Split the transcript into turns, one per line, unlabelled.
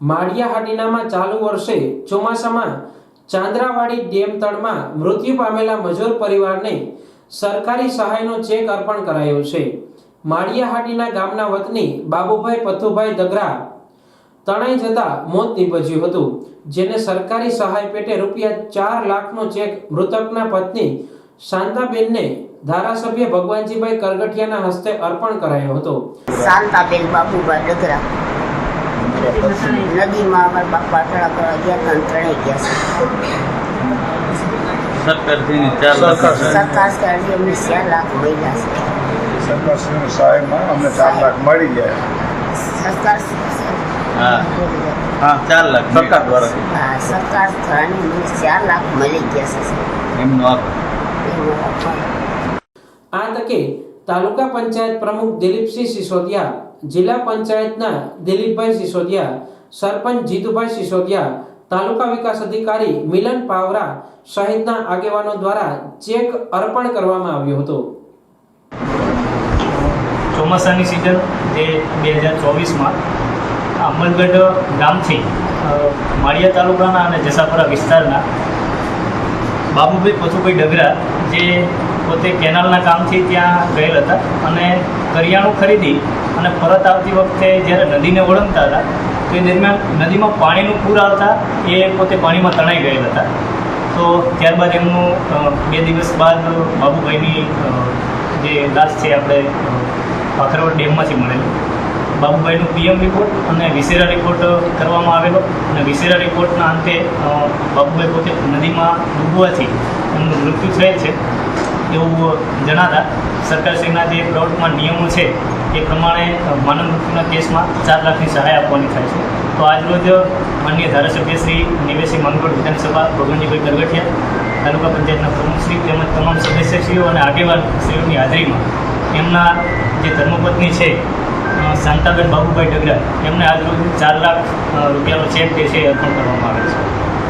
માળિયાહાટીનામાં ચાલુ વર્ષે ચોમાસામાં ચાંદ્રાવાડી ડેમ તળમાં મૃત્યુ પામેલા મજૂર પરિવારને સરકારી સહાયનો ચેક અર્પણ કરાયો છે। માળિયાહાટીના ગામના વતની બાબુભાઈ પથુભાઈ દગરા તણાઈ જતા મોત નીપજ્યું હતું, જેને સરકારી સહાય પેટે ₹4 લાખનો ચેક મૃતકના પત્ની શાંતાબેનને ધારાસભ્ય ભગવાનજીભાઈ કરગઠિયાના હસ્તે અર્પણ કરાયો હતો।
શાંતાબેન બાબુભાઈ દગરા નદીમાં અમારા બાપા તળા કરવા ગયા હતા, તણાઈ ગયા છે। સરકારથી અમને 4 લાખ મળ્યા છે।
સરકારશ્રીની સહાયમાં અમને 4 લાખ મળી ગયા।
સરકાર
4 લાખ સરકાર દ્વારા
સરકાર દ્વારા 4 લાખ મળી ગયા છે
એમનો
આ તકે તાલુકા પંચાયત પ્રમુખ દિલીપસિંહ સિસોદિયા, જિલ્લા પંચાયતના દિલીપભાઈ સિસોદિયા, સરપંચ જીતુભાઈ સિસોદિયા, તાલુકા વિકાસ અધિકારી મિલન પાવરા સહિતના આગેવાનો દ્વારા ચેક અર્પણ કરવામાં આવ્યો હતો।
ચોમાસાની સિઝન જે 2024માં અમલગઢ ગામથી માળિયા તાલુકાના અને જસાપરા વિસ્તારના બાબુભાઈ પથુભાઈ ડગરા જે પોતે કેનાલના કામથી ત્યાં ગયેલ હતા અને કરિયાણું ખરીદી અને પરત આવતી વખતે જ્યારે નદીને ઓળંગતા હતા તો એ દરમિયાન નદીમાં પાણીનું પૂર આવતા એ પોતે પાણીમાં તણાઈ ગયેલ હતા। તો ત્યારબાદ એમનું 2 દિવસ બાદ બાબુભાઈની જે લાશ છે આપણે પાખરવડ ડેમમાંથી મળેલું। બાબુભાઈનું PM રિપોર્ટ અને વિસેરા રિપોર્ટ કરવામાં આવેલો અને વિસેરા રિપોર્ટના અંતે બાબુભાઈ પોતે નદીમાં ડૂબવાથી એમનું મૃત્યુ થયેલ છે એવું જણાતા સરકારશ્રીના જે પ્રવર્તમાન નિયમો છે એ પ્રમાણે માનવ મૃત્યુના કેસમાં 4 લાખની સહાય આપવાની થાય છે। તો આજરોજ માનનીય ધારાસભ્ય શ્રી નિવેશી માંગરોળ વિધાનસભા ભગવાનજીભાઈ કરગઠિયા, તાલુકા પંચાયતના પ્રમુખશ્રી તેમજ તમામ સદસ્યશ્રીઓ અને આગેવાનશ્રીઓની હાજરીમાં એમના જે ધર્મપત્ની છે શાંતાબેન બાબુભાઈ ડગરા એમને આજરોજ 4 લાખ રૂપિયાનો ચેક જે છે એ અર્પણ કરવામાં આવે છે।